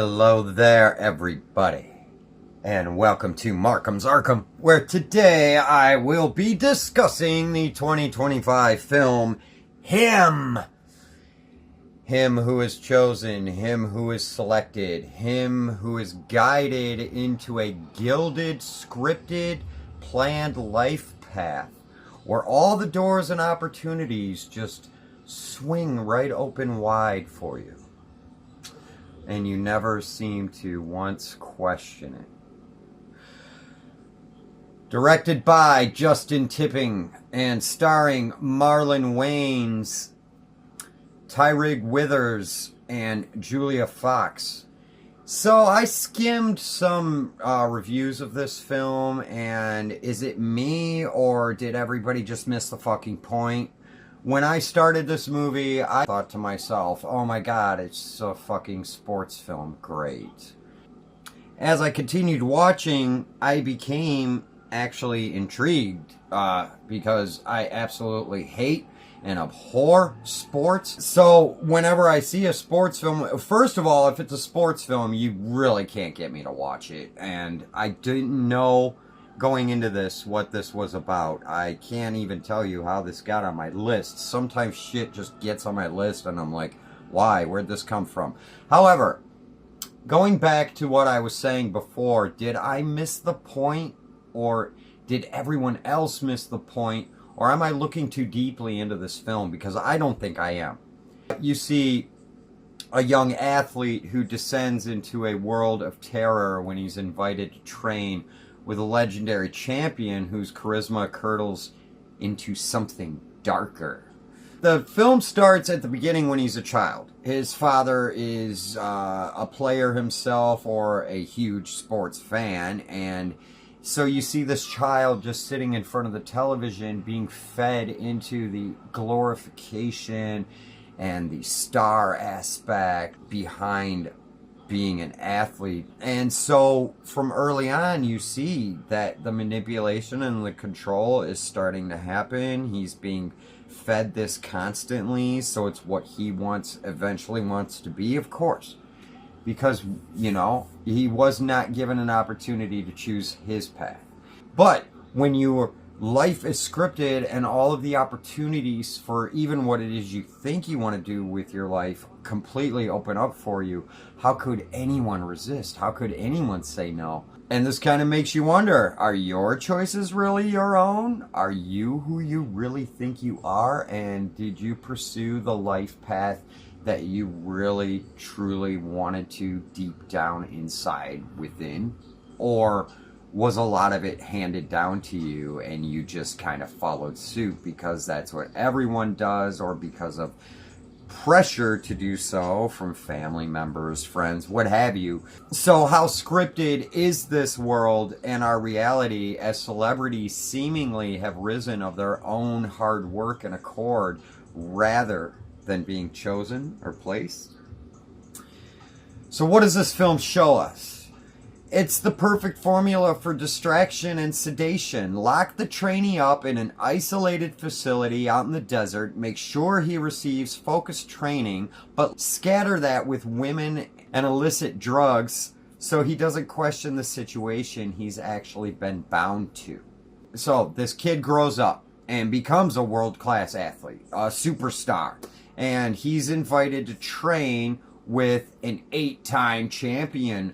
Hello there, everybody, and welcome to Markham's Arkham, where today I will be discussing the 2025 film, Him. Him who is chosen, him who is selected, him who is guided into a gilded, scripted, planned life path, where all the doors and opportunities just swing right open wide for you. And you never seem to once question it. Directed by Justin Tipping and starring Marlon Wayans, Tyrig Withers, and Julia Fox. So I skimmed some reviews of this film, and is it me or did everybody just miss the fucking point? When I started this movie, I thought to myself, oh my god, it's a fucking sports film. Great. As I continued watching, I became actually intrigued because I absolutely hate and abhor sports. So whenever I see a sports film, first of all, if it's a sports film, you really can't get me to watch it. And I didn't know going into this what this was about. I can't even tell you how this got on my list. Sometimes shit just gets on my list and I'm like, why? Where'd this come from? However, going back to what I was saying before, did I miss the point, or did everyone else miss the point, or am I looking too deeply into this film? Because I don't think I am. You see a young athlete who descends into a world of terror when he's invited to train with a legendary champion whose charisma curdles into something darker. The film starts at the beginning when he's a child. His father is a player himself or a huge sports fan, and so you see this child just sitting in front of the television being fed into the glorification and the star aspect behind being an athlete. And so from early on you see that the manipulation and the control is starting to happen. He's being fed this constantly, so it's what he eventually wants to be, of course, because, you know, he was not given an opportunity to choose his path. But when your life is scripted and all of the opportunities for even what it is you think you want to do with your life completely open up for you, how could anyone resist? How could anyone say no? And this kind of makes you wonder, are your choices really your own? Are you who you really think you are? And did you pursue the life path that you really, truly wanted to deep down inside within? Or was a lot of it handed down to you and you just kind of followed suit because that's what everyone does, or because of pressure to do so from family members, friends, what have you? So how scripted is this world and our reality, as celebrities seemingly have risen of their own hard work and accord rather than being chosen or placed? So what does this film show us? It's the perfect formula for distraction and sedation. Lock the trainee up in an isolated facility out in the desert. Make sure he receives focused training, but scatter that with women and illicit drugs so he doesn't question the situation he's actually been bound to. So this kid grows up and becomes a world-class athlete, a superstar, and he's invited to train with an 8-time champion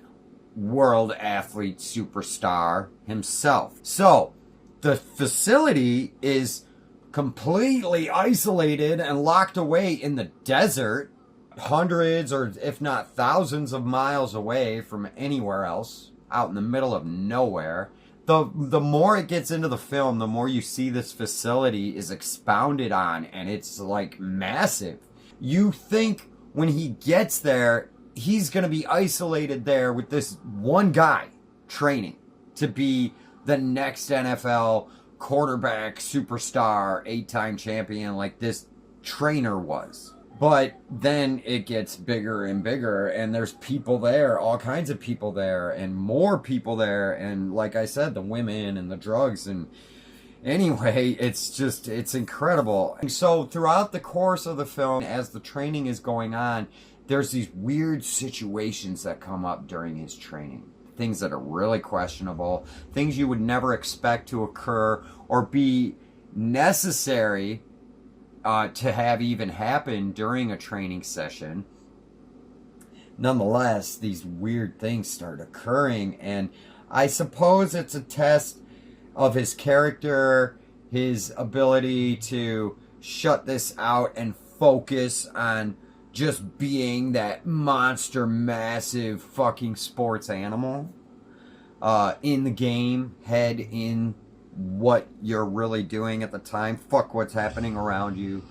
world athlete superstar himself. So the facility is completely isolated and locked away in the desert, hundreds or if not thousands of miles away from anywhere else, out in the middle of nowhere. The more it gets into the film, the more you see this facility is expounded on, and it's like massive. You think when he gets there, he's going to be isolated there with this one guy training to be the next NFL quarterback superstar, 8-time champion like this trainer was. But then it gets bigger and bigger, and there's people there, all kinds of people there, and more people there, and like I said, the women and the drugs, and anyway, it's incredible. And so throughout the course of the film, as the training is going on, there's these weird situations that come up during his training. Things that are really questionable, things you would never expect to occur or be necessary to have even happen during a training session. Nonetheless, these weird things start occurring, and I suppose it's a test of his character, his ability to shut this out and focus on just being that monster, massive fucking sports animal in the game, head in what you're really doing at the time. Fuck what's happening around you.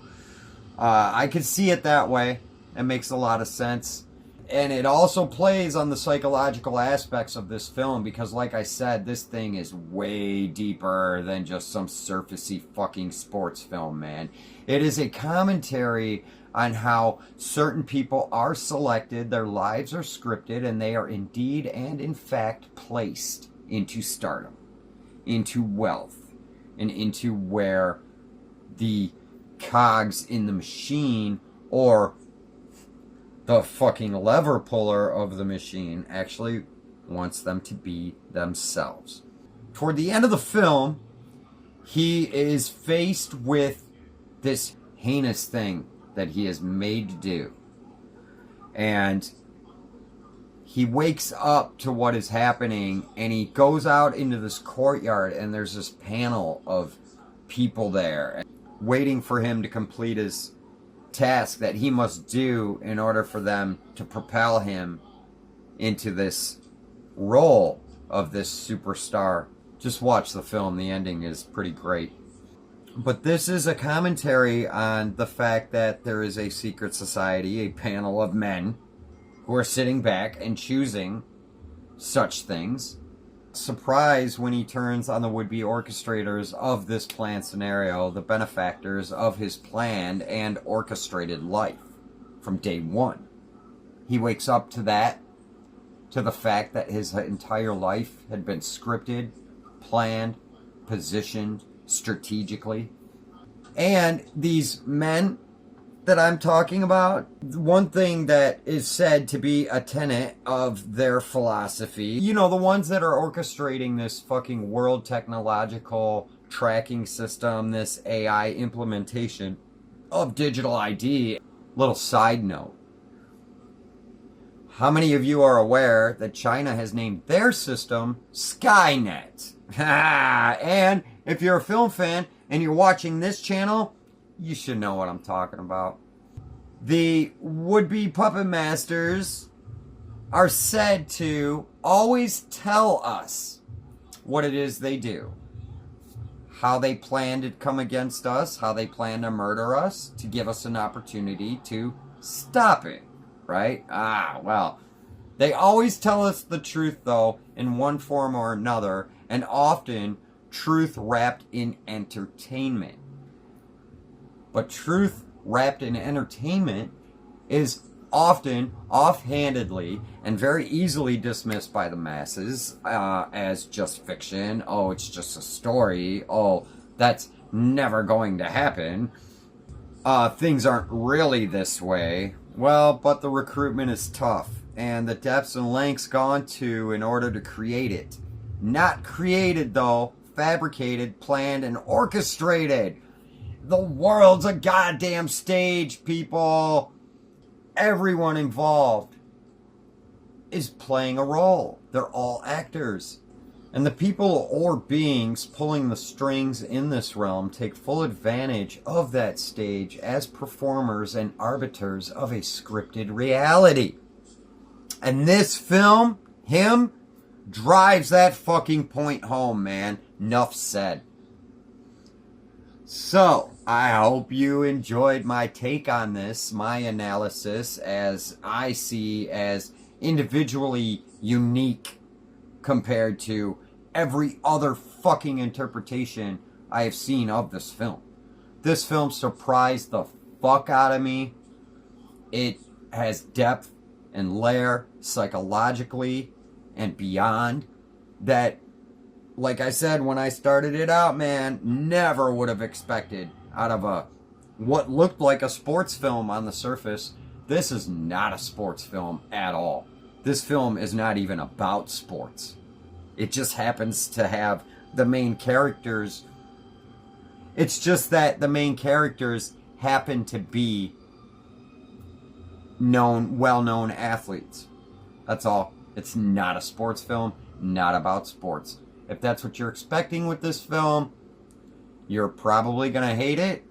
I could see it that way. It makes a lot of sense. And it also plays on the psychological aspects of this film because, like I said, this thing is way deeper than just some surfacey fucking sports film, man. It is a commentary on how certain people are selected, their lives are scripted, and they are indeed and in fact placed into stardom, into wealth, and into where the cogs in the machine or the fucking lever puller of the machine actually wants them to be themselves. Toward the end of the film, he is faced with this heinous thing that he is made to do. And he wakes up to what is happening, and he goes out into this courtyard, and there's this panel of people there waiting for him to complete his task that he must do in order for them to propel him into this role of this superstar. Just watch the film. The ending is pretty great. But this is a commentary on the fact that there is a secret society, a panel of men who are sitting back and choosing such things. Surprise when he turns on the would-be orchestrators of this planned scenario, the benefactors of his planned and orchestrated life from day one. He wakes up to that, to the fact that his entire life had been scripted, planned, positioned strategically. And these men that I'm talking about, one thing that is said to be a tenet of their philosophy, you know, the ones that are orchestrating this fucking world technological tracking system, this AI implementation of digital ID. Little side note. How many of you are aware that China has named their system Skynet? And if you're a film fan and you're watching this channel, you should know what I'm talking about. The would-be puppet masters are said to always tell us what it is they do. How they plan to come against us, how they plan to murder us, to give us an opportunity to stop it, right? Well, they always tell us the truth, though, in one form or another, and often truth wrapped in entertainment. But truth wrapped in entertainment is often offhandedly and very easily dismissed by the masses as just fiction. Oh, it's just a story. Oh, that's never going to happen. Things aren't really this way. Well, but the recruitment is tough, and the depths and lengths gone to in order to create it. Not created, though. Fabricated, planned, and orchestrated. The world's a goddamn stage, people. Everyone involved is playing a role. They're all actors. And the people or beings pulling the strings in this realm take full advantage of that stage as performers and arbiters of a scripted reality. And this film, him, drives that fucking point home, man. Nuff said. So, I hope you enjoyed my take on this, my analysis, as I see as individually unique compared to every other fucking interpretation I have seen of this film. This film surprised the fuck out of me. It has depth and layer psychologically and beyond that, like I said when I started it out, man, never would have expected out of what looked like a sports film on the surface. this is not a sports film at all. This film is not even about sports. It just happens to have the main characters. It's just that the main characters happen to be well-known athletes. That's all. It's not a sports film, not about sports. If that's what you're expecting with this film, you're probably going to hate it.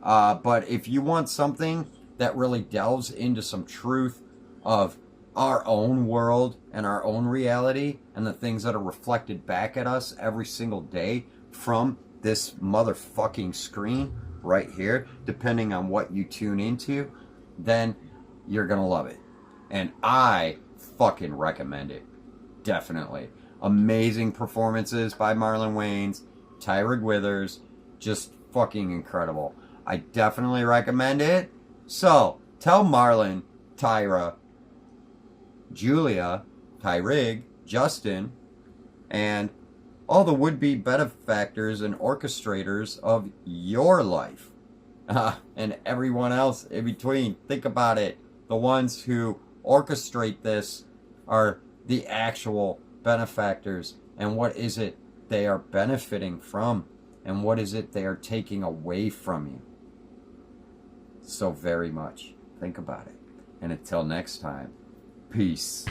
But if you want something that really delves into some truth of our own world and our own reality and the things that are reflected back at us every single day from this motherfucking screen right here, depending on what you tune into, then you're going to love it. And I fucking recommend it. Definitely. Amazing performances by Marlon Wayans, Tyrick Withers, just fucking incredible. I definitely recommend it. So, tell Marlon, Tyra, Julia, Tyrig, Justin, and all the would-be benefactors and orchestrators of your life. And everyone else in between. Think about it. The ones who orchestrate this are the actual benefactors. And what is it they are benefiting from? And what is it they are taking away from you? So very much. Think about it. And until next time, peace.